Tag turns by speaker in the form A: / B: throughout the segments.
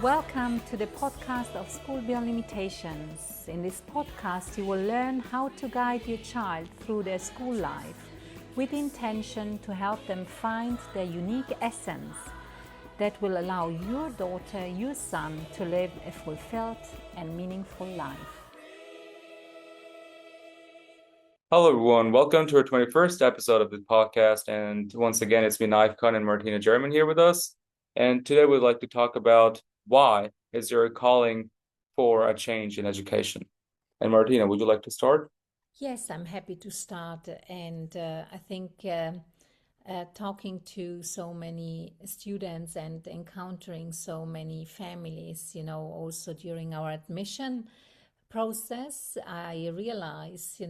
A: Welcome to the podcast of School Beyond Limitations. In this podcast, you will learn how to guide your child through their school life with the intention to help them find their unique essence that will allow your daughter, your son to live a fulfilled and meaningful life.
B: Hello, everyone. Welcome to our 21st episode of the podcast. And once again, it's me, Nayeef and Martina Geromin here with us. And today we'd like to talk about why is there a calling for a change in education? And Martina, would you like to start?
A: Yes, I'm happy to start. And I think talking to so many students and encountering so many families, also during our admission process, I realize,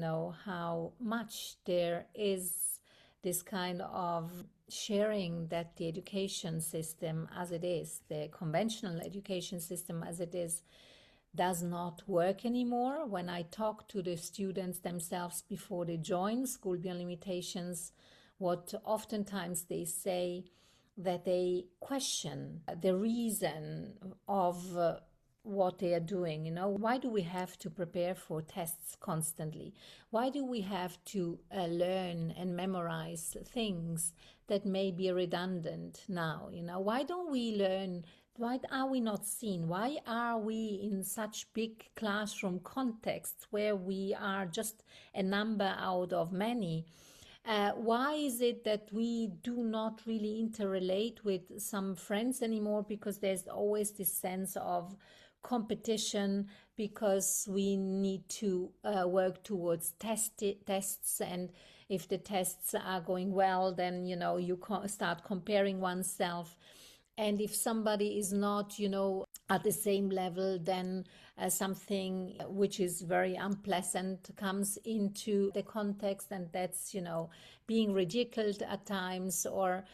A: how much there is this kind of sharing that the education system as it is, the conventional education system as it is, does not work anymore. When I talk to the students themselves before they join School Beyond Limitations, what oftentimes they say that they question the reason of what they are doing. Why do we have to prepare for tests constantly? Why do we have to learn and memorize things that may be redundant now? Why don't we learn? Why are we not seen? Why are we in such big classroom contexts where we are just a number out of many? Why is it that we do not really interrelate with some friends anymore? Because there's always this sense of competition, because we need to work towards tests, and if the tests are going well, then you start comparing oneself, and if somebody is not at the same level, then something which is very unpleasant comes into the context, and that's being ridiculed at times, or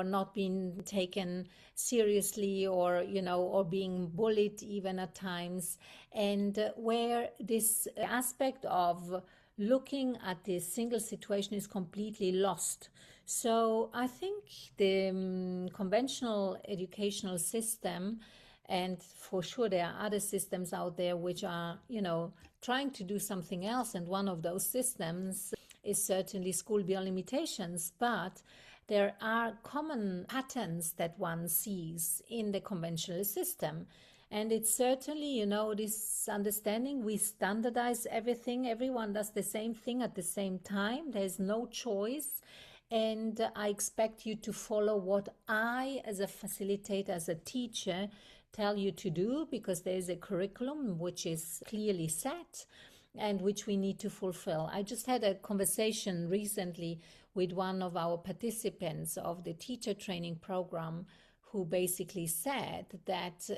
A: not being taken seriously, or or being bullied even at times, and where this aspect of looking at this single situation is completely lost. So I think the conventional educational system, and for sure there are other systems out there which are trying to do something else, and one of those systems is certainly School Beyond Limitations, but there are common patterns that one sees in the conventional system. And it's certainly, this understanding, we standardize everything. Everyone does the same thing at the same time. There's no choice. And I expect you to follow what I, as a facilitator, as a teacher, tell you to do, because there's a curriculum which is clearly set and which we need to fulfill. I just had a conversation recently with one of our participants of the teacher training program, who basically said that,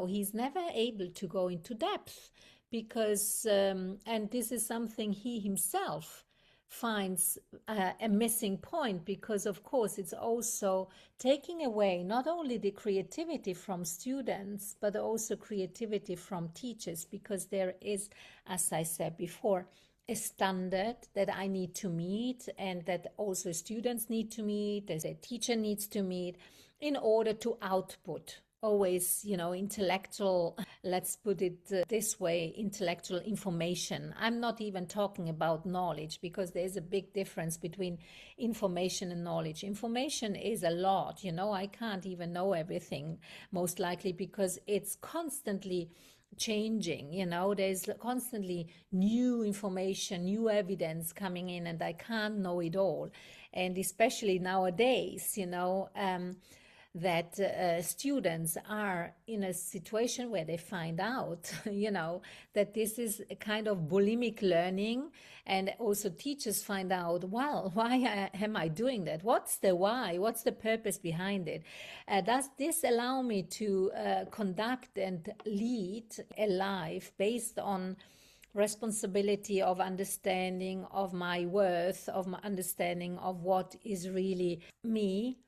A: he's never able to go into depth because, and this is something he himself finds a missing point, because of course it's also taking away not only the creativity from students, but also creativity from teachers, because there is, as I said before, a standard that I need to meet, and that also students need to meet, as a teacher needs to meet, in order to output always, intellectual, let's put it this way, intellectual information. I'm not even talking about knowledge, because there's a big difference between information and knowledge. Information is a lot, I can't even know everything, most likely, because it's constantly changing. There's constantly new information, new evidence coming in, and I can't know it all. And especially nowadays, that students are in a situation where they find out, that this is a kind of bulimic learning, and also teachers find out, well, why am I doing that? What's the why? What's the purpose behind it? Does this allow me to conduct and lead a life based on responsibility of understanding of my worth, of my understanding of what is really me?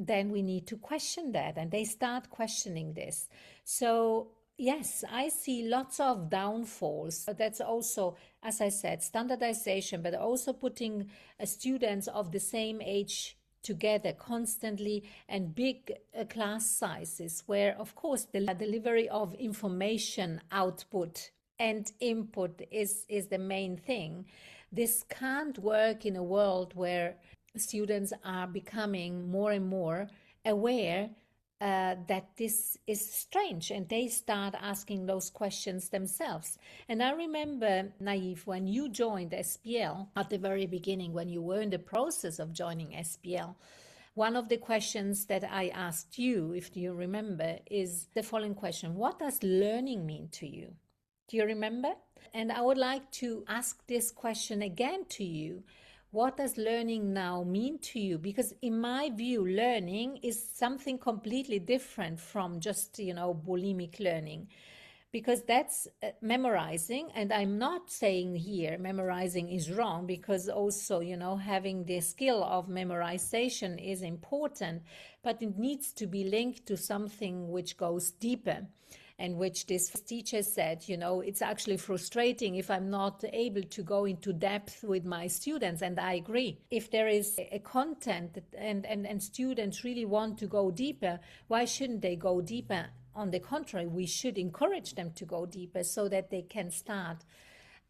A: Then we need to question that, and they start questioning this. So yes, I see lots of downfalls. That's also, as I said, standardization, but also putting students of the same age together constantly, and big class sizes where, of course, the delivery of information output and input is the main thing. This can't work in a world where students are becoming more and more aware that this is strange, and they start asking those questions themselves. And I remember, Nayeef, when you joined SPL at the very beginning, when you were in the process of joining SPL, one of the questions that I asked you, if you remember, is the following question: what does learning mean to you? Do you remember? And I would like to ask this question again to you. What does learning now mean to you? Because in my view, learning is something completely different from just, bulimic learning, because that's memorizing. And I'm not saying here memorizing is wrong, because also, having the skill of memorization is important, but it needs to be linked to something which goes deeper. And which this teacher said, it's actually frustrating if I'm not able to go into depth with my students. And I agree. If there is a content and students really want to go deeper, why shouldn't they go deeper? On the contrary, we should encourage them to go deeper so that they can start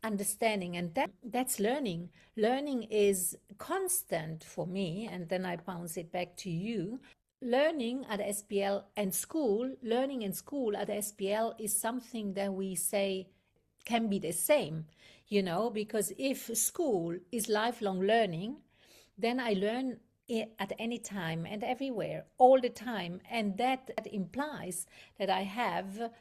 A: understanding. And that's learning. Learning is constant for me. And then I bounce it back to you. Learning at SPL and school, learning in school at SPL is something that we say can be the same, because if school is lifelong learning, then I learn at any time and everywhere, all the time. And that implies that I have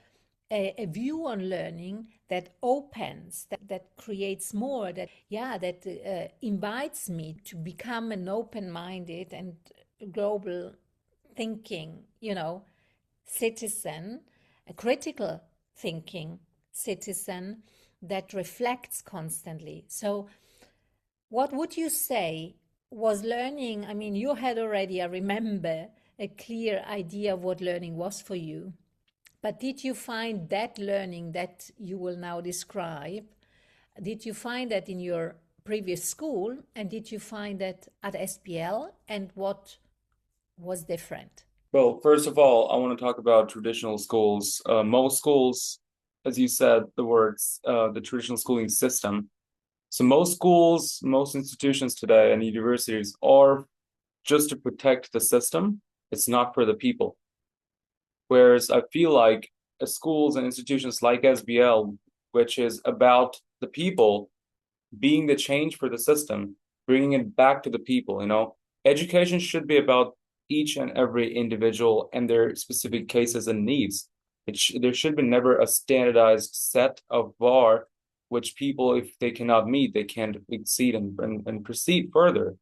A: a view on learning that opens, that creates more, that invites me to become an open-minded and global thinking, citizen, a critical thinking citizen that reflects constantly. So what would you say was learning? I mean, you had already, I remember, a clear idea of what learning was for you. But did you find that learning that you will now describe, did you find that in your previous school, and did you find that at SPL, and what was different?
B: Well, first of all, I want to talk about traditional schools. Most schools, as you said, the traditional schooling system. So most schools, most institutions today and universities are just to protect the system. It's not for the people. Whereas I feel like schools and institutions like SBL, which is about the people being the change for the system, bringing it back to the people, education should be about each and every individual and their specific cases and needs. There should be never a standardized set of bar which people, if they cannot meet, they can't exceed and proceed further.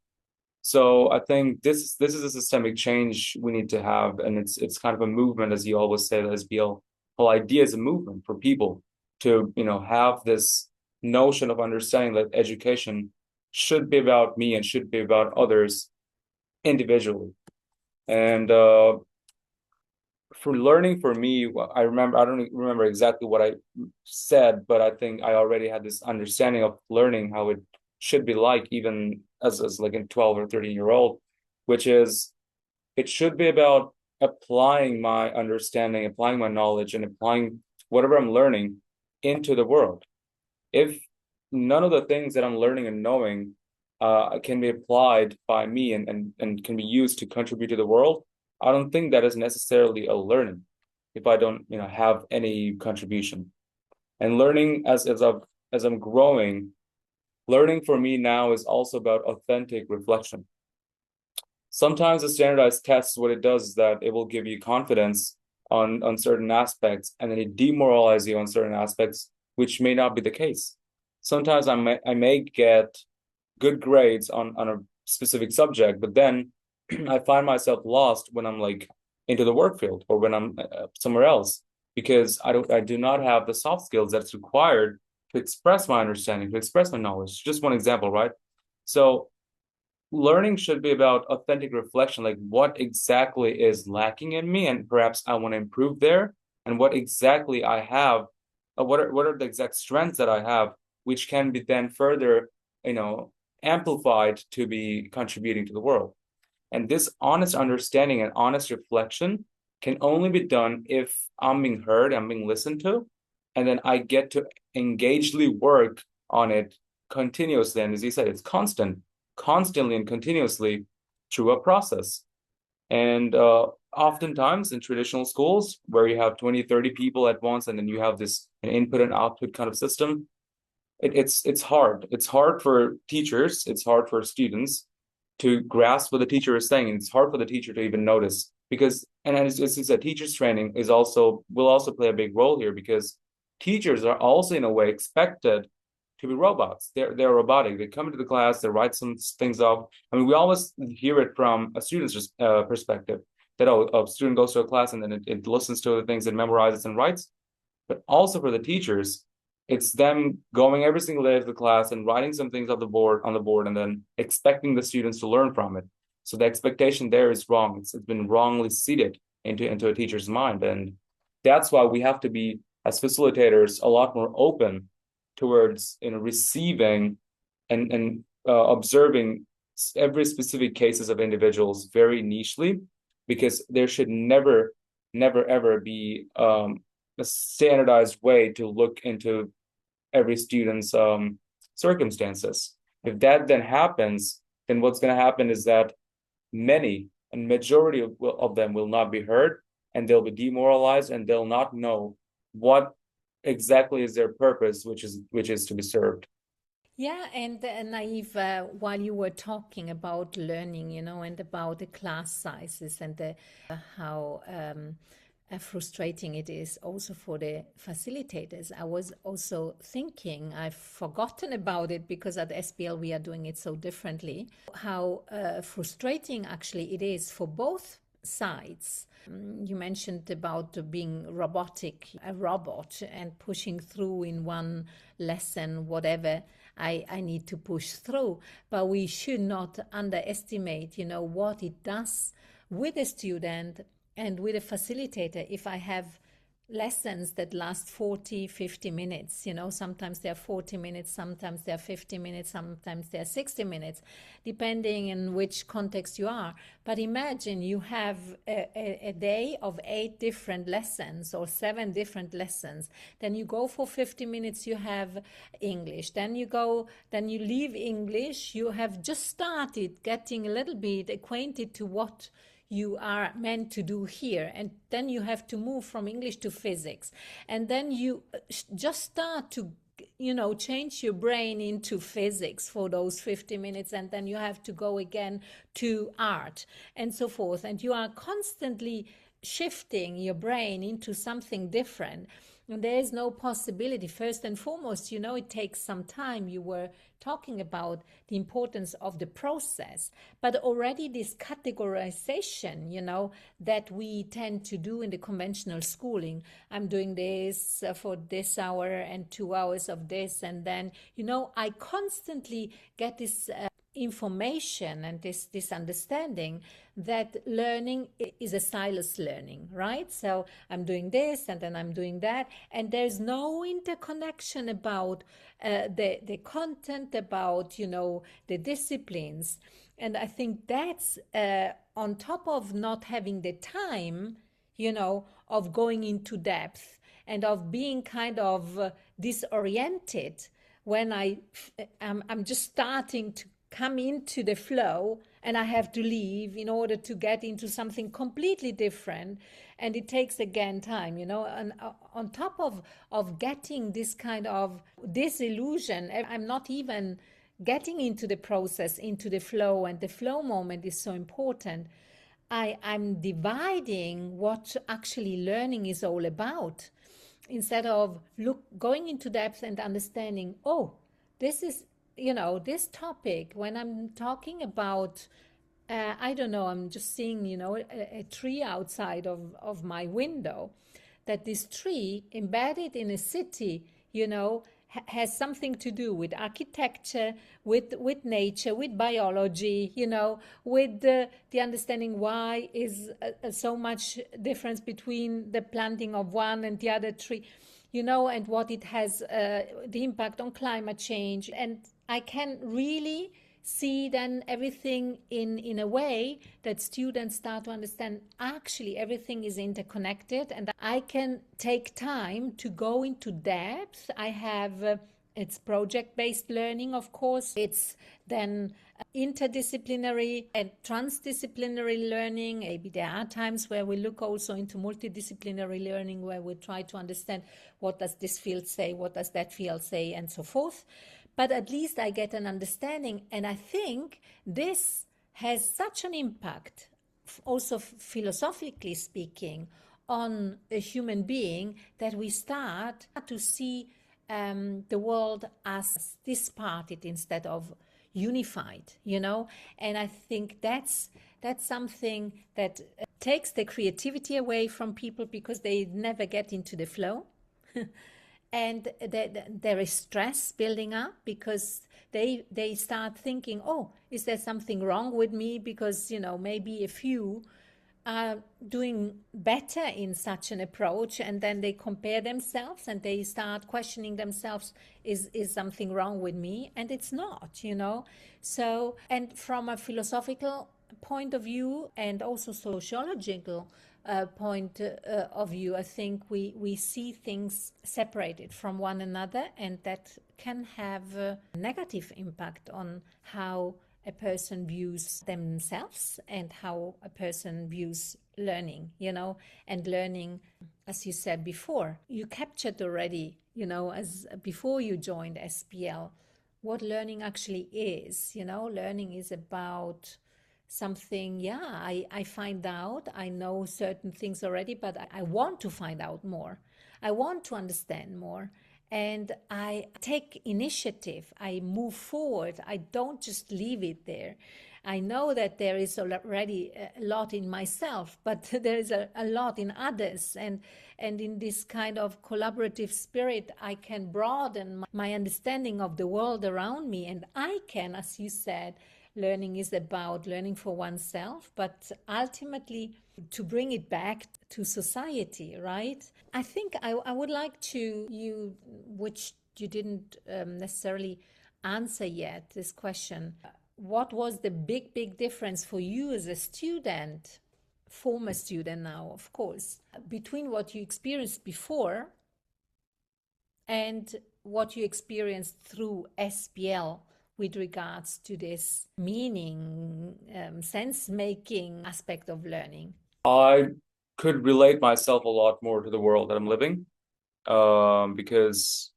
B: So I think this is a systemic change we need to have, and it's kind of a movement, as you always say, the SBL whole idea is a movement for people to have this notion of understanding that education should be about me and should be about others individually. And for learning, for me, I don't remember exactly what I said, but I think I already had this understanding of learning, how it should be like, even as like a 12 or 13-year-old, which is it should be about applying my understanding, applying my knowledge, and applying whatever I'm learning into the world. If none of the things that I'm learning and knowing can be applied by me and can be used to contribute to the world, I don't think that is necessarily a learning if I don't have any contribution. And learning as I'm growing, learning for me now is also about authentic reflection. Sometimes the standardized tests, what it does is that it will give you confidence on certain aspects, and then it demoralizes you on certain aspects, which may not be the case. Sometimes I may get good grades on a specific subject, but then I find myself lost when I'm like into the work field or when I'm somewhere else, because I do not have the soft skills that's required to express my understanding, to express my knowledge. Just one example, right? So learning should be about authentic reflection, like what exactly is lacking in me, and perhaps I want to improve there, and what exactly I have, what are the exact strengths that I have, which can be then further, amplified to be contributing to the world. And this honest understanding and honest reflection can only be done if I'm being heard, I'm being listened to, and then I get to engagedly work on it continuously. And as you said, it's constantly and continuously through a process. And oftentimes in traditional schools where you have 20, 30 people at once, and then you have this an input and output kind of system, it's hard. It's hard for teachers, it's hard for students to grasp what the teacher is saying, and it's hard for the teacher to even notice because, and as you said, teachers training will also play a big role here because teachers are also in a way expected to be robots. They're robotic. They come into the class, they write some things off. I mean, we always hear it from a student's perspective that a student goes to a class and then it listens to the things, it memorizes and writes. But also for the teachers, it's them going every single day to the class and writing some things on the board and then expecting the students to learn from it. So the expectation there is wrong. It's been wrongly seated into a teacher's mind. And that's why we have to be, as facilitators, a lot more open towards receiving and observing every specific cases of individuals very nichely, because there should never ever be a standardized way to look into every student's circumstances. If that then happens, then what's going to happen is that many and majority of them will not be heard, and they'll be demoralized, and they'll not know what exactly is their purpose, which is to be served.
A: Yeah, and Naif, while you were talking about learning, and about the class sizes and how frustrating it is also for the facilitators, I was also thinking, I've forgotten about it because at SPL we are doing it so differently, how frustrating actually it is for both sides. You mentioned about being robotic, a robot, and pushing through in one lesson, whatever I need to push through. But we should not underestimate, what it does with a student and with a facilitator. If I have lessons that last 40, 50 minutes, sometimes they're 40 minutes, sometimes they're 50 minutes, sometimes they're 60 minutes, depending in which context you are. But imagine you have a day of 8 different lessons or 7 different lessons. Then you go for 50 minutes, you have English. Then you leave English, you have just started getting a little bit acquainted to what you are meant to do here, and then you have to move from English to physics, and then you just start to change your brain into physics for those 50 minutes, and then you have to go again to art and so forth, and you are constantly shifting your brain into something different. And there is no possibility. First and foremost, it takes some time. You were talking about the importance of the process, but already this categorization, that we tend to do in the conventional schooling. I'm doing this for this hour and 2 hours of this, and then, I constantly get this information and this understanding that learning is a silos learning, right? So I'm doing this and then I'm doing that, and there's no interconnection about the content, about the disciplines. And I think that's on top of not having the time, of going into depth and of being kind of disoriented when I'm just starting to come into the flow, and I have to leave in order to get into something completely different, and it takes again time, and on top of getting this kind of disillusion, I'm not even getting into the process, into the flow, and the flow moment is so important. I'm dividing what actually learning is all about, instead of going into depth and understanding, oh, this is, this topic, when I'm talking about, I don't know, I'm just seeing, a tree outside of my window, that this tree embedded in a city, has something to do with architecture, with nature, with biology, with the understanding why is so much difference between the planting of one and the other tree, and what it has, the impact on climate change. And I can really see then everything in a way that students start to understand actually everything is interconnected, and I can take time to go into depth. I have it's project-based learning, of course. It's then interdisciplinary and transdisciplinary learning. Maybe there are times where we look also into multidisciplinary learning, where we try to understand what does this field say, what does that field say, and so forth. But at least I get an understanding, and I think this has such an impact, also philosophically speaking, on a human being, that we start to see the world as disparted instead of unified, and I think that's something that takes the creativity away from people, because they never get into the flow. And there is stress building up, because they start thinking, oh, is there something wrong with me, because maybe a few are doing better in such an approach, and then they compare themselves and they start questioning themselves, is something wrong with me? And it's not. So, and from a philosophical point of view and also sociological point of view, I think we see things separated from one another, and that can have a negative impact on how a person views themselves and how a person views learning, and learning, as you said before, you captured already, as before you joined SPL, what learning actually is. Learning is about something, I find out, I know certain things already, but I want to find out more. I want to understand more. And I take initiative. I move forward. I don't just leave it there. I know that there is already a lot in myself, but there is a lot in others. And in this kind of collaborative spirit, I can broaden my understanding of the world around me. And I can, as you said, learning is about learning for oneself, but ultimately to bring it back to society, right? I think I would like to, which you didn't necessarily answer yet, this question. What was the big difference for you as a student, former student now, of course, between what you experienced before and what you experienced through SPL with regards to this meaning, sense-making aspect of learning?
B: I could relate myself a lot more to the world that I'm living, because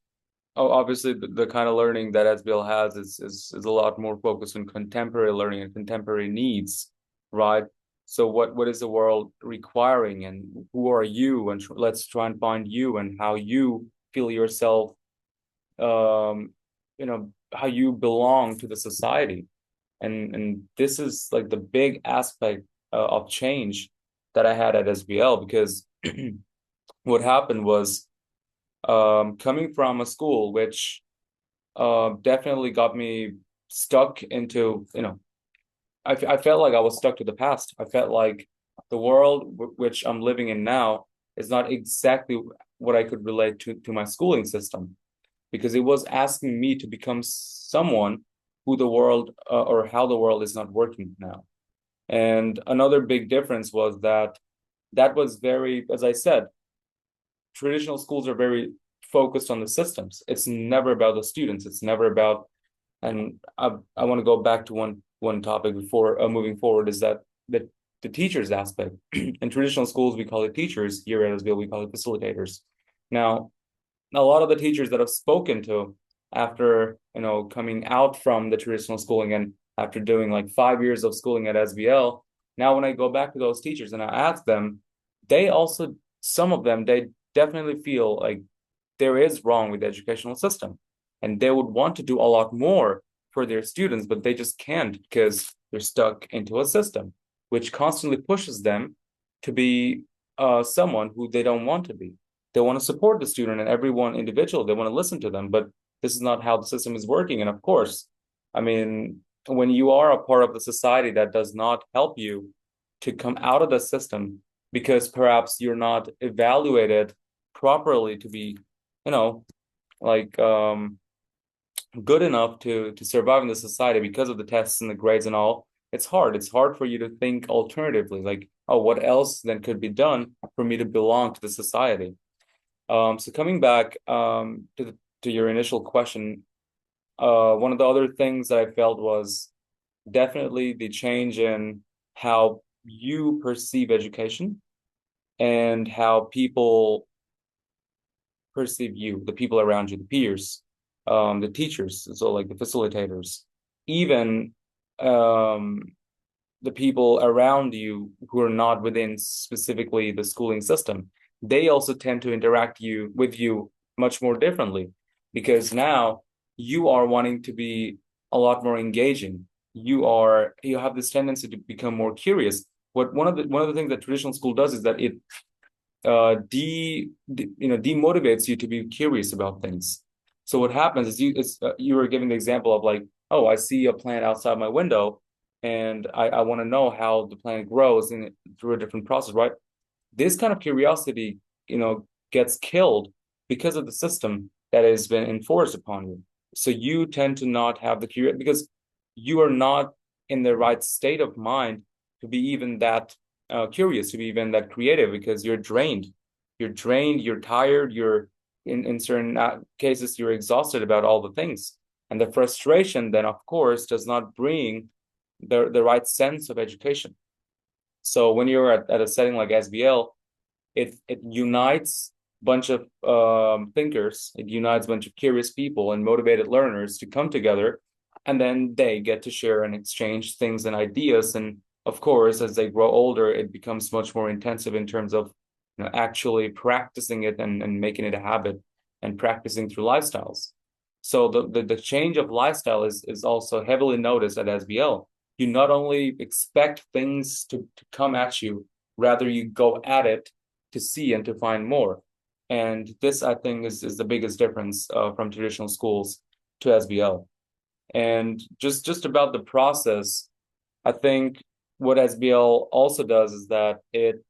B: obviously the kind of learning that SBL has is a lot more focused on contemporary learning and contemporary needs, right? So what is the world requiring, and who are you, and let's try and find you and how you feel yourself, how you belong to the society. And this is like the big aspect of change that I had at SBL, because what happened was, coming from a school which definitely got me stuck into, I felt like I was stuck to the past. I felt like the world which I'm living in now is not exactly what I could relate to my schooling system, because it was asking me to become someone who the world or how the world is not working now. And another big difference was that was very, as I said, traditional schools are very focused on the systems. It's never about the students. It's never about, and I want to go back to one topic before moving forward, is that the teachers aspect. In traditional schools, we call it teachers. Here at SBL, we call it facilitators. Now, a lot of the teachers that I've spoken to after coming out from the traditional schooling and after doing like 5 years of schooling at SBL, now when I go back to those teachers and I ask them, some of them, they definitely feel like there is wrong with the educational system, and they would want to do a lot more for their students, but they just can't, because they're stuck into a system which constantly pushes them to be someone who they don't want to be. They want to support the student and everyone individual. They want to listen to them, but this is not how the system is working. And of course, I mean, when you are a part of the society that does not help you to come out of the system, because perhaps you're not evaluated properly to be, like good enough to survive in the society because of the tests and the grades and all, it's hard. It's hard for you to think alternatively, like, oh, what else then could be done for me to belong to the society? So coming back to your initial question, one of the other things that I felt was definitely the change in how you perceive education and how people perceive you, the people around you, the peers, the teachers, so like the facilitators, even um, the people around you who are not within specifically the schooling system. They also tend to interact with you much more differently because now you are wanting to be a lot more engaging. You have this tendency to become more curious. What one of the things that traditional school does is that it demotivates you to be curious about things. So what happens is you were giving the example of like, oh, I see a plant outside my window, and I want to know how the plant grows through a different process, right? This kind of curiosity, gets killed because of the system that has been enforced upon you. So you tend to not have the curiosity because you are not in the right state of mind to be even that curious, to be even that creative, because you're drained. You're drained, you're tired, you're in certain cases, you're exhausted about all the things. And the frustration then, of course, does not bring the right sense of education. So when you're at a setting like SBL, it unites a bunch of thinkers, it unites a bunch of curious people and motivated learners to come together, and then they get to share and exchange things and ideas. And of course, as they grow older, it becomes much more intensive in terms of actually practicing it and making it a habit and practicing through lifestyles. So the change of lifestyle is also heavily noticed at SBL. You not only expect things to come at you, rather you go at it to see and to find more. And this, I think, is the biggest difference from traditional schools to SBL. And just about the process, I think what SBL also does is that it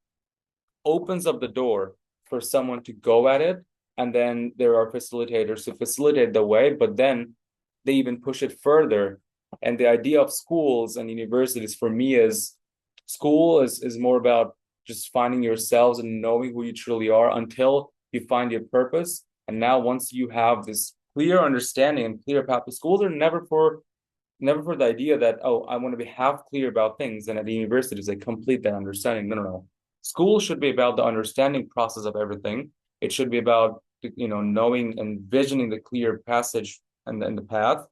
B: opens up the door for someone to go at it. And then there are facilitators to facilitate the way, but then they even push it further. And the idea of schools and universities for me is school is more about just finding yourselves and knowing who you truly are until you find your purpose. And now once you have this clear understanding and clear path, the schools are never for the idea that, oh, I want to be half clear about things. And at the universities, they complete that understanding. No, no, no. School should be about the understanding process of everything. It should be about, knowing and visioning the clear passage and the path.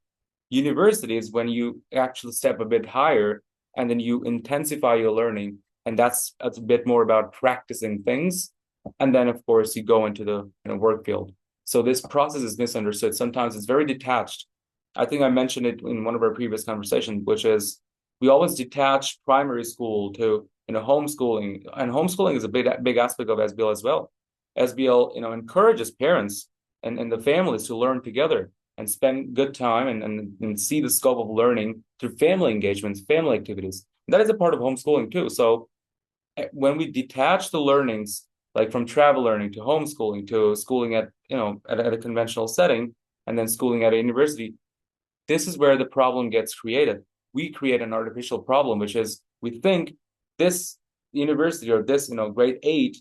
B: University is when you actually step a bit higher and then you intensify your learning. And that's a bit more about practicing things. And then, of course, you go into the work field. So this process is misunderstood. Sometimes it's very detached. I think I mentioned it in one of our previous conversations, which is we always detach primary school to homeschooling, and homeschooling is a big aspect of SBL as well. SBL encourages parents and the families to learn together and spend good time and see the scope of learning through family engagements, family activities. And that is a part of homeschooling too. So when we detach the learnings like from travel learning to homeschooling to schooling at a conventional setting and then schooling at a university, this is where the problem gets created. We create an artificial problem, which is we think this university or this, grade 8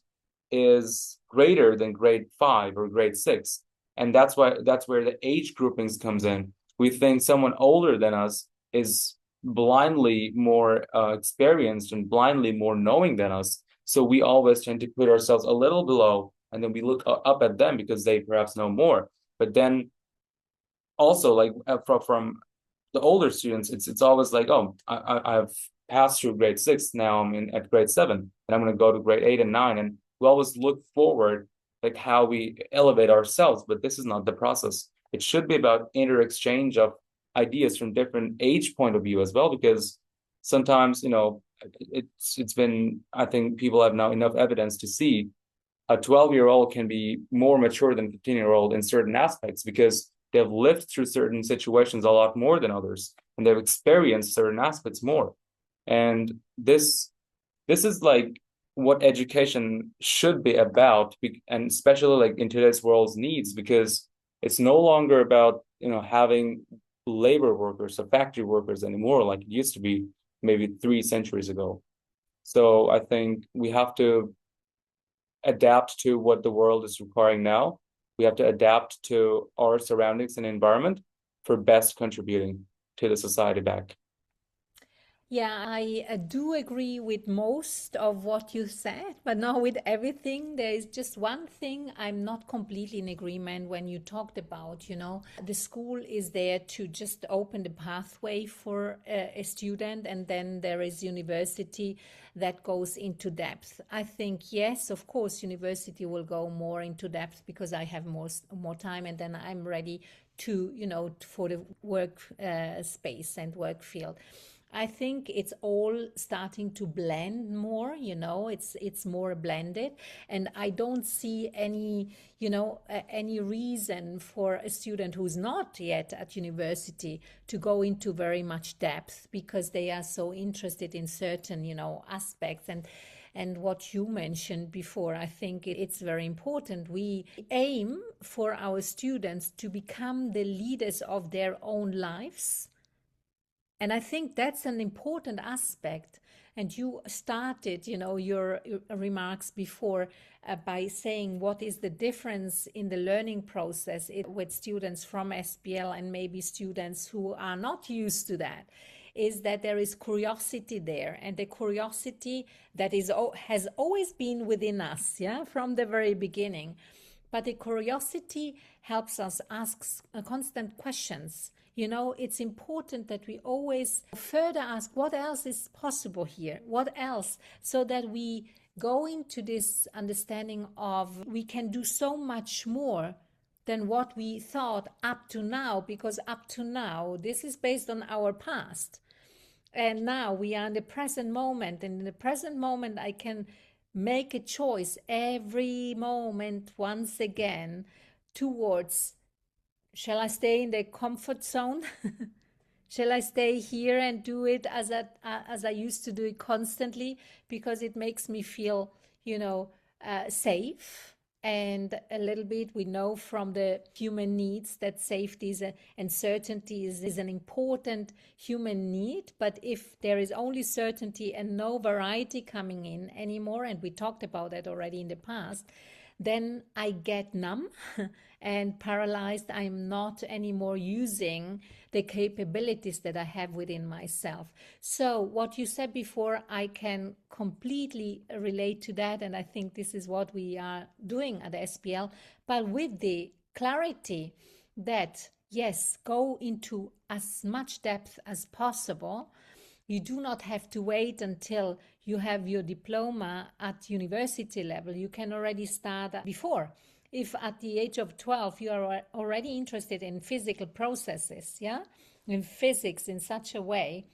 B: is greater than grade 5 or grade 6. And that's where the age groupings comes in. We think someone older than us is blindly more experienced and blindly more knowing than us. So we always tend to put ourselves a little below, and then we look up at them because they perhaps know more. But then also, like from the older students, it's always like, oh, I've passed through grade 6, now I'm at grade 7, and I'm going to go to grade 8 and 9, and we always look forward, like how we elevate ourselves. But this is not the process. It should be about inter-exchange of ideas from different age point of view as well, because sometimes it's been, I think people have now enough evidence to see a 12-year-old can be more mature than a 15-year-old in certain aspects because they've lived through certain situations a lot more than others, and they've experienced certain aspects more. And this is like what education should be about, and especially like in today's world's needs, because it's no longer about having labor workers or factory workers anymore like it used to be maybe 3 centuries ago. So I think we have to adapt to what the world is requiring now. We have to adapt to our surroundings and environment for best contributing to the society back.
A: Yeah, I do agree with most of what you said, but not with everything. There is just one thing I'm not completely in agreement when you talked about, the school is there to just open the pathway for a student, and then there is university that goes into depth. I think, yes, of course, university will go more into depth because I have more time, and then I'm ready to, for the work space and work field. I think it's all starting to blend more, it's more blended, and I don't see any reason for a student who's not yet at university to go into very much depth because they are so interested in certain, aspects. And what you mentioned before, I think it's very important. We aim for our students to become the leaders of their own lives, and I think that's an important aspect. And you started, your remarks before by saying what is the difference in the learning process with students from SPL and maybe students who are not used to that, is that there is curiosity there, and the curiosity that has always been within us, yeah, from the very beginning. But the curiosity helps us ask constant questions. It's important that we always further ask what else is possible here, what else, so that we go into this understanding of we can do so much more than what we thought up to now, because up to now, this is based on our past. And now we are in the present moment. And in the present moment, I can make a choice every moment once again towards, shall I stay in the comfort zone? Shall I stay here and do it as I used to do it constantly because it makes me feel, safe? And a little bit, we know from the human needs that safety and certainty is an important human need. But if there is only certainty and no variety coming in anymore, and we talked about that already in the past, then I get numb and paralyzed. I'm not anymore using the capabilities that I have within myself. So, what you said before, I can completely relate to that. And I think this is what we are doing at SPL, but with the clarity that, yes, go into as much depth as possible. You do not have to wait until you have your diploma at university level. You can already start before. If at the age of 12 you are already interested in physical processes, yeah, in physics in such a way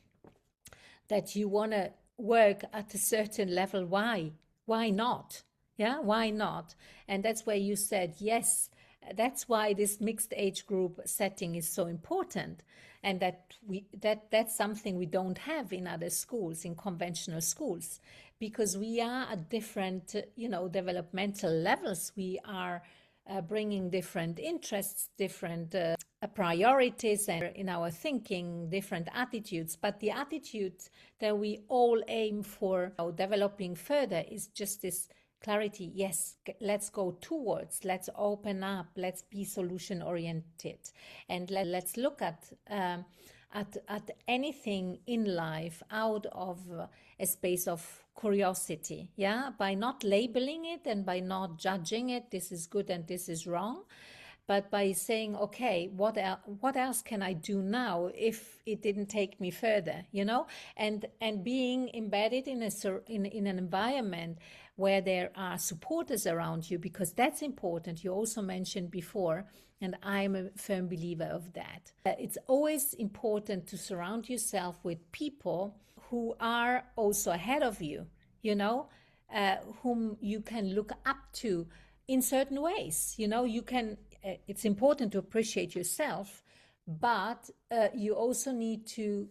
A: that you want to work at a certain level, why not? Yeah, why not? And that's where you said yes. That's why this mixed age group setting is so important, and that's something we don't have in other schools, in conventional schools, because we are at different developmental levels. We are bringing different interests, different priorities, and in our thinking, different attitudes. But the attitude that we all aim for developing further is just this clarity. Yes, let's go towards, let's open up, let's be solution oriented, and let's look at anything in life out of a space of curiosity, yeah, by not labeling it and by not judging it, this is good and this is wrong, but by saying, okay, what else can I do now if it didn't take me further, and being embedded in in an environment where there are supporters around you, because that's important. You also mentioned before, and I'm a firm believer of that. It's always important to surround yourself with people who are also ahead of you, whom you can look up to in certain ways. You can. It's important to appreciate yourself, but you also need to,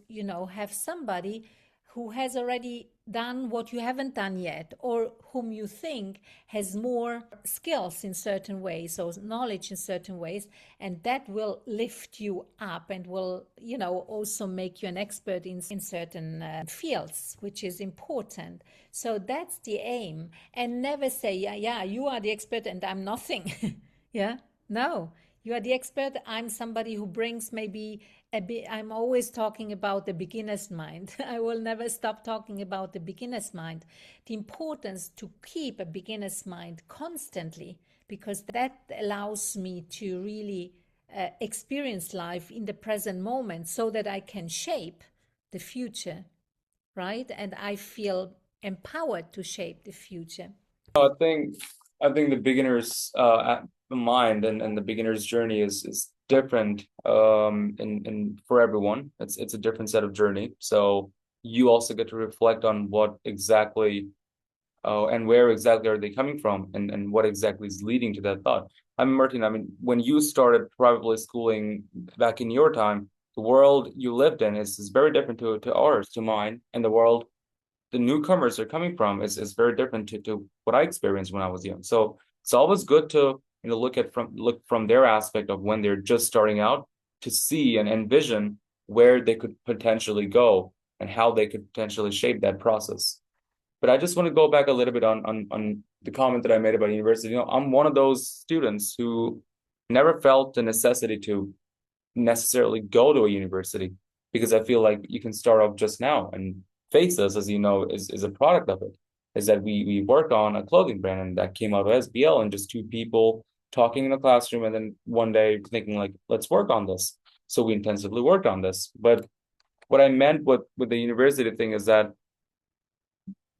A: have somebody who has already done what you haven't done yet, or whom you think has more skills in certain ways or knowledge in certain ways, and that will lift you up and will, also make you an expert in certain fields, which is important. So that's the aim. And never say, yeah, you are the expert and I'm nothing. Yeah, no, you are the expert. I'm somebody who brings maybe a bit. I'm always talking about the beginner's mind. I will never stop talking about the beginner's mind. The importance to keep a beginner's mind constantly, because that allows me to really experience life in the present moment so that I can shape the future, right? And I feel empowered to shape the future.
B: I think the beginner's mind and the beginner's journey is different in for everyone. It's a different set of journey. So you also get to reflect on what exactly and where exactly are they coming from, and what exactly is leading to that thought. I mean, Martin, I mean, when you started privately schooling back in your time, the world you lived in is very different to ours, to mine, and the world the newcomers are coming from is very different to what I experienced when I was young. So it's always good to look from their aspect of when they're just starting out, to see and envision where they could potentially go and how they could potentially shape that process. But I just want to go back a little bit on the comment that I made about university. I'm one of those students who never felt the necessity to necessarily go to a university, because I feel like you can start off just now. And Faces, as you know, is a product of it. Is that we work on a clothing brand, and that came out of SBL, and just two people talking in a classroom, and then one day thinking like, let's work on this. So we intensively worked on this. But what I meant with the university thing is that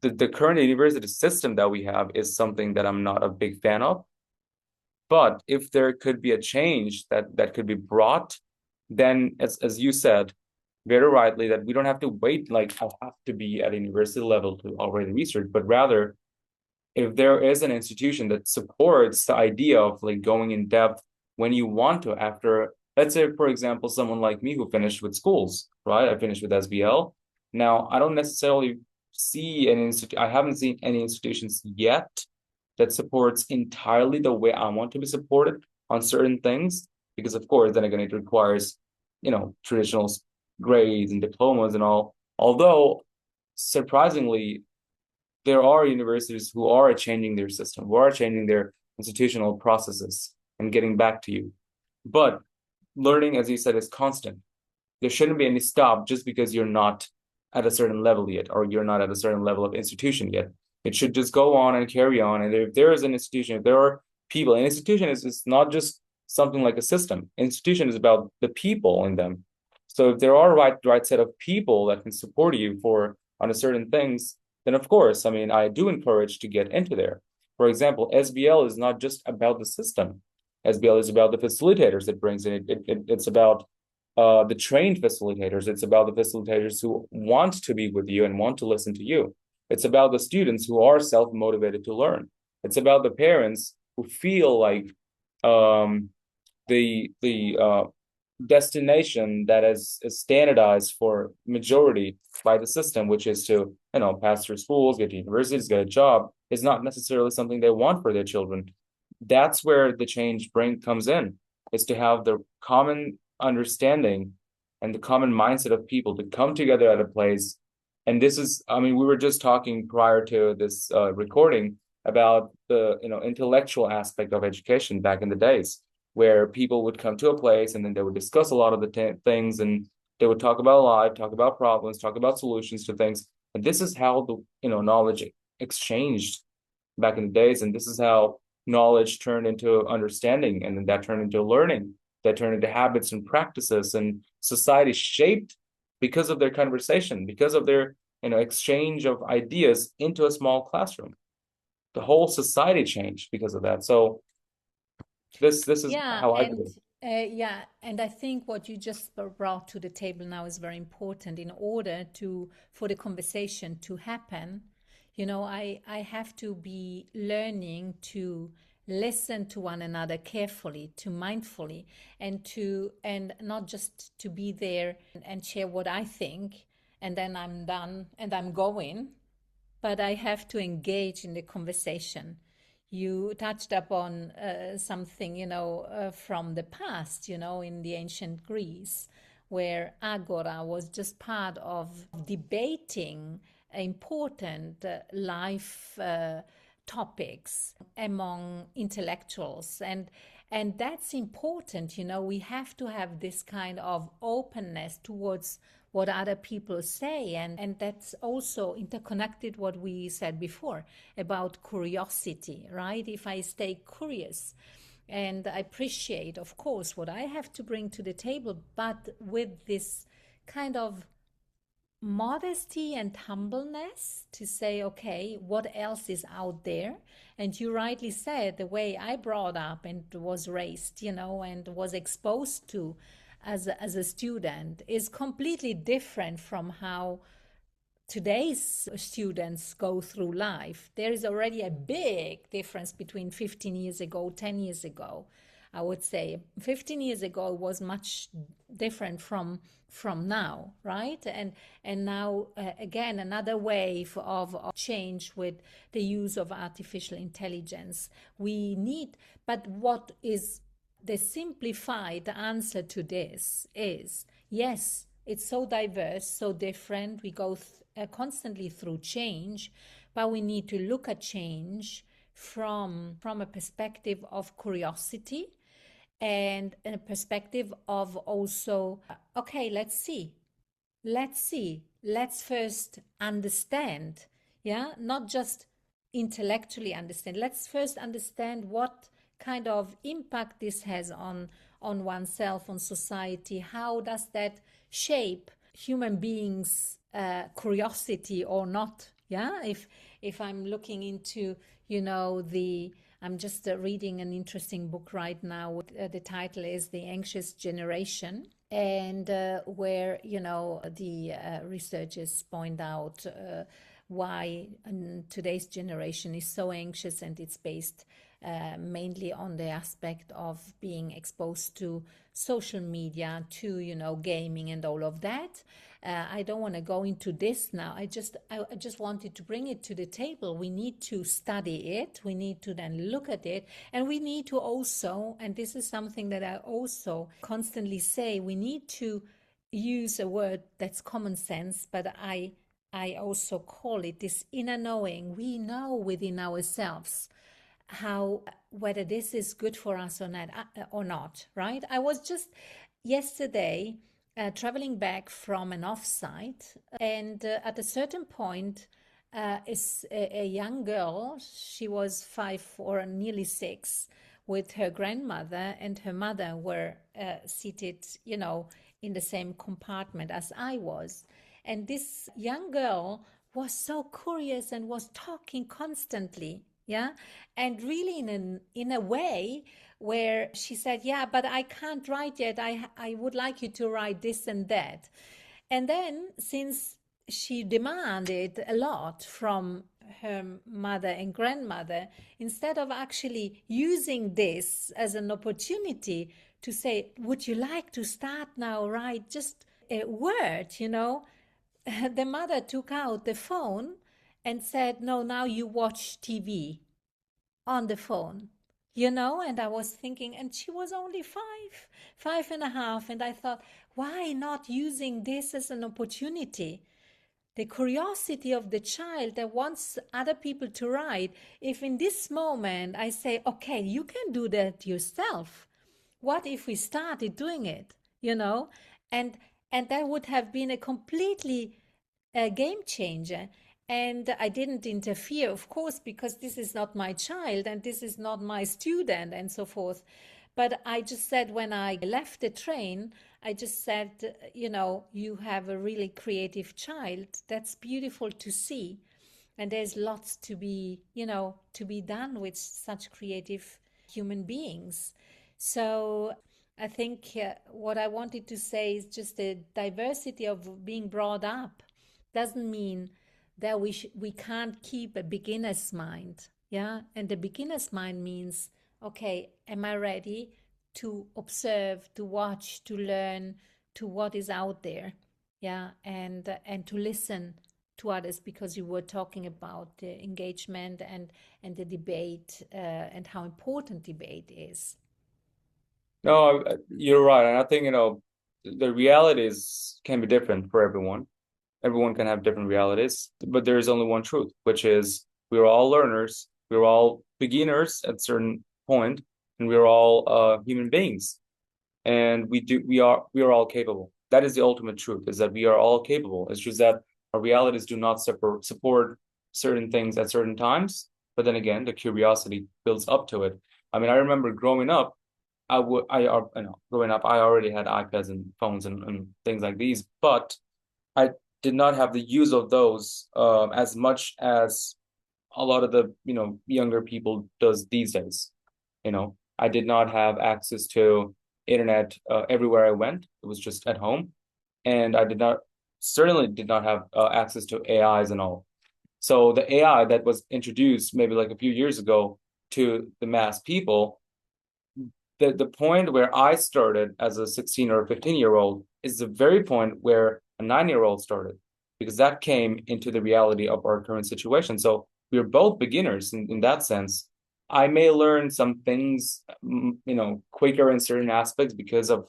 B: the current university system that we have is something that I'm not a big fan of. But if there could be a change that could be brought, then as you said very rightly, that we don't have to wait like I have to be at a university level to already research, but rather if there is an institution that supports the idea of like going in depth when you want to, after, let's say, for example, someone like me who finished with schools, right? I finished with SBL. Now I don't necessarily see an institute. I haven't seen any institutions yet that supports entirely the way I want to be supported on certain things, because of course, then again, it requires, traditional grades and diplomas and all. Although surprisingly, there are universities who are changing their system, who are changing their institutional processes and getting back to you. But learning, as you said, is constant. There shouldn't be any stop just because you're not at a certain level yet, or you're not at a certain level of institution yet. It should just go on and carry on. And if there is an institution, if there are people, an institution is not just something like a system. Institution is about the people in them. So if there are right set of people that can support you for on a certain things, then of course, I mean, I do encourage to get into there. For example, SBL is not just about the system. SBL is about the facilitators it brings in. It's about the trained facilitators. It's about the facilitators who want to be with you and want to listen to you. It's about the students who are self-motivated to learn. It's about the parents who feel like the destination that is standardized for majority by the system, which is to pass through schools, get to universities, get a job, is not necessarily something they want for their children. That's where the change comes in, is to have the common understanding and the common mindset of people to come together at a place. And this is, I mean, we were just talking prior to this recording about the intellectual aspect of education back in the days, where people would come to a place and then they would discuss a lot of the things, and they would talk about life, talk about problems, talk about solutions to things. And this is how the knowledge exchanged back in the days, and this is how knowledge turned into understanding, and then that turned into learning, that turned into habits and practices, and society shaped because of their conversation, because of their exchange of ideas into a small classroom. The whole society changed because of that. So this is
A: Yeah,
B: how I do
A: and
B: it.
A: yeah, and I think what you just brought to the table now is very important. In order to for the conversation to happen, I have to be learning to listen to one another carefully, to mindfully, and not just to be there and share what I think, and then I'm done and I'm going. but I have to engage in the conversation. You touched upon something, from the past, in the ancient Greece, where agora was just part of debating important life topics among intellectuals. And that's important. We have to have this kind of openness towards what other people say, and that's also interconnected what we said before about curiosity, right? If I stay curious and I appreciate, of course, what I have to bring to the table, but with this kind of modesty and humbleness to say, okay, what else is out there? And you rightly said, the way I brought up and was raised, and was exposed to as a student is completely different from how today's students go through life. There is already a big difference between 15 years ago, 10 years ago. I would say 15 years ago was much different from now, right? And now again another wave of change with the use of artificial intelligence. We need, but what is the simplified answer to this is yes, it's so diverse, so different. We go constantly through change, but we need to look at change from a perspective of curiosity and a perspective of also, okay, let's see. Let's first understand, yeah, not just intellectually understand. Let's first understand what kind of impact this has on oneself, on society. How does that shape human beings' curiosity or not? Yeah, if I'm looking into, I'm just reading an interesting book right now. The title is The Anxious Generation, and where, the researchers point out why today's generation is so anxious, and it's based mainly on the aspect of being exposed to social media, to, gaming and all of that. I don't want to go into this now. I just wanted to bring it to the table. We need to study it. We need to then look at it. And we need to also, and this is something that I also constantly say, we need to use a word that's common sense, but I also call it this inner knowing. We know within ourselves how, whether this is good for us or not, right? I was just yesterday traveling back from an offsite, and at a certain point, is a young girl. She was 5 or nearly 6, with her grandmother and her mother were seated, in the same compartment as I was. And this young girl was so curious and was talking constantly, yeah, and really in a way where she said, yeah, but I can't write yet. I would like you to write this and that. And then, since she demanded a lot from her mother and grandmother, instead of actually using this as an opportunity to say, would you like to start now, write just a word, the mother took out the phone and said, no, now you watch TV on the phone, and I was thinking, and she was only 5.5, and I thought, why not using this as an opportunity? The curiosity of the child that wants other people to write. If in this moment I say, okay, you can do that yourself, what if we started doing it, and that would have been a completely game changer. And I didn't interfere, of course, because this is not my child and this is not my student and so forth. But I just said, when I left the train, I just said, you have a really creative child. That's beautiful to see. And there's lots to be, to be done with such creative human beings. So I think what I wanted to say is just the diversity of being brought up doesn't mean that we can't keep a beginner's mind. Yeah. And the beginner's mind means, okay, am I ready to observe, to watch, to learn to what is out there? Yeah. And to listen to others, because you were talking about the engagement and the debate, and how important debate is.
B: No, you're right. And I think, the realities can be different for everyone. Everyone can have different realities, but there is only one truth, which is we're all learners, we're all beginners at a certain point, and we're all human beings. And we are all capable. That is the ultimate truth, is that we are all capable. It's just that our realities do not support certain things at certain times. But then again, the curiosity builds up to it. I mean, I remember growing up, growing up, I already had iPads and phones and things like these, but I did not have the use of those as much as a lot of the younger people does these days. I did not have access to internet everywhere I went. It was just at home, and I did not certainly did not have access to AIs and all. So the AI that was introduced maybe like a few years ago to the mass people, the point where I started as a 16 or a 15-year-old is the very point where a 9-year-old started, because that came into the reality of our current situation. So we're both beginners in that sense. I may learn some things, quicker in certain aspects because I've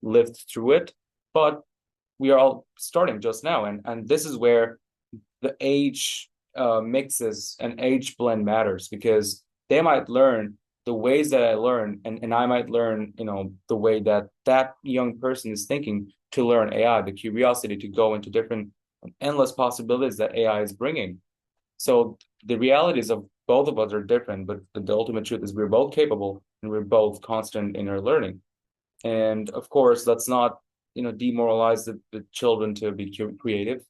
B: lived through it, but we are all starting just now. And this is where the age mixes and age blend matters, because they might learn the ways that I learn, and I might learn, the way that that young person is thinking to learn AI, the curiosity to go into different endless possibilities that AI is bringing. So the realities of both of us are different, but the ultimate truth is we're both capable and we're both constant in our learning. And of course, let's not, demoralize the children to be creative.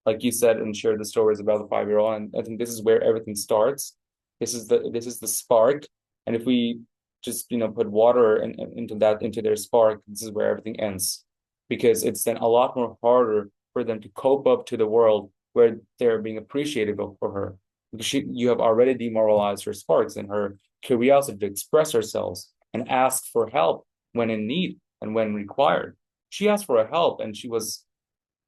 B: Like you said and shared the stories about the 5-year-old, and I think this is where everything starts. This is the spark, and if we just put water into their spark, this is where everything ends, because it's then a lot more harder for them to cope up to the world where they're being appreciative for her, because you have already demoralized her sparks and her curiosity to express herself and ask for help when in need and when required. She asked for help and she was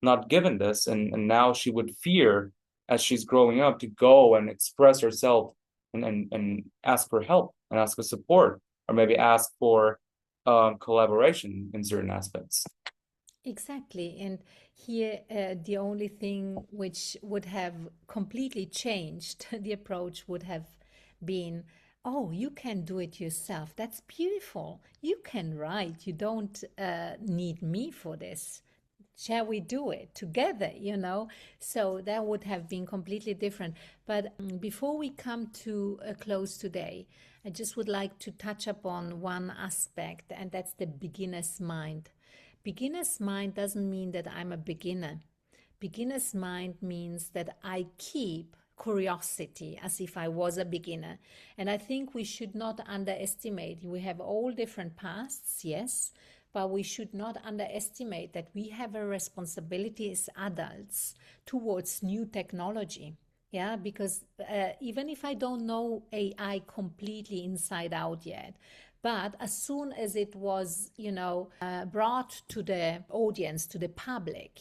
B: not given this, and now she would fear as she's growing up to go and express herself and ask for help and ask for support, or maybe ask for collaboration in certain aspects.
A: Exactly. And here, the only thing which would have completely changed the approach would have been, oh, you can do it yourself. That's beautiful. You can write. You don't need me for this. Shall we do it together, So that would have been completely different. But before we come to a close today, I just would like to touch upon one aspect, and that's the beginner's mind. Beginner's mind doesn't mean that I'm a beginner. Beginner's mind means that I keep curiosity as if I was a beginner. And I think we should not underestimate. We have all different pasts, yes, but we should not underestimate that we have a responsibility as adults towards new technology. Yeah, because even if I don't know AI completely inside out yet, but as soon as it was, brought to the audience, to the public,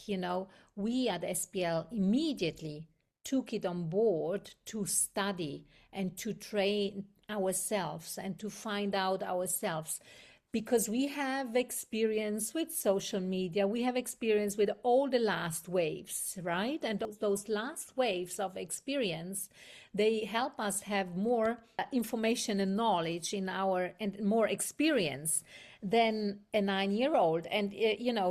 A: we at SPL immediately took it on board to study and to train ourselves and to find out ourselves, because we have experience with social media, we have experience with all the last waves, right? And those last waves of experience, they help us have more information and knowledge in our, and more experience than a 9-year-old. And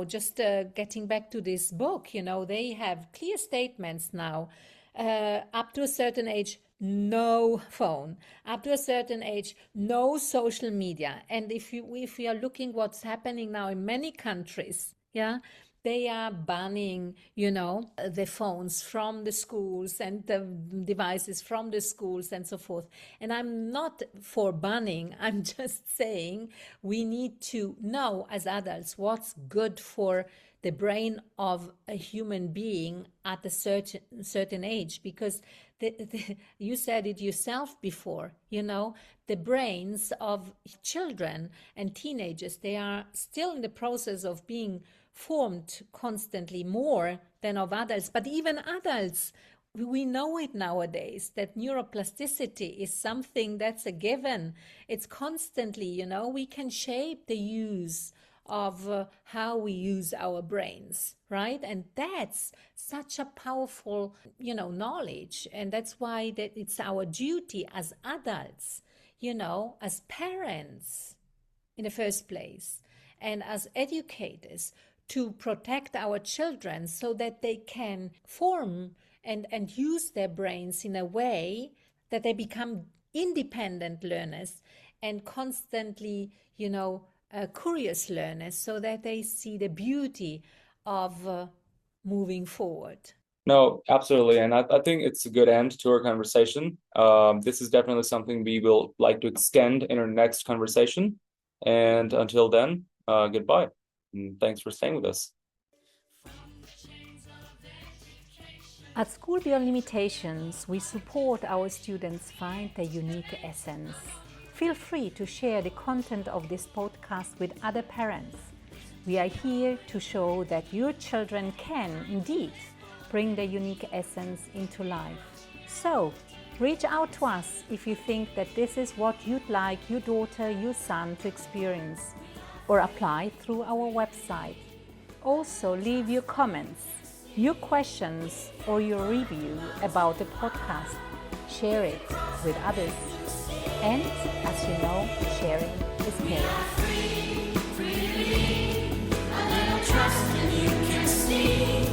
A: just getting back to this book, they have clear statements now. Up to a certain age, no phone. Up to a certain age, no social media. And if we are looking what's happening now in many countries, yeah, they are banning, the phones from the schools and the devices from the schools and so forth. And I'm not for banning. I'm just saying we need to know as adults what's good for the brain of a human being at a certain age, because you said it yourself before, the brains of children and teenagers, they are still in the process of being formed constantly more than of adults. But even adults, we know it nowadays that neuroplasticity is something that's a given. It's constantly, we can shape the use of how we use our brains, right? And that's such a powerful, knowledge. And that's why that it's our duty as adults, as parents in the first place, and as educators to protect our children so that they can form and use their brains in a way that they become independent learners and constantly, curious learners, so that they see the beauty of moving forward.
B: No, absolutely. And I think it's a good end to our conversation. This is definitely something we will like to extend in our next conversation. And until then, goodbye. And thanks for staying with us.
A: At School Beyond Limitations, we support our students find their unique essence. Feel free to share the content of this podcast with other parents. We are here to show that your children can, indeed, bring their unique essence into life. So, reach out to us if you think that this is what you'd like your daughter, your son to experience, or apply through our website. Also, leave your comments, your questions, or your review about the podcast. Share it with others. And as you know, sharing is caring.
C: Trust and you can see.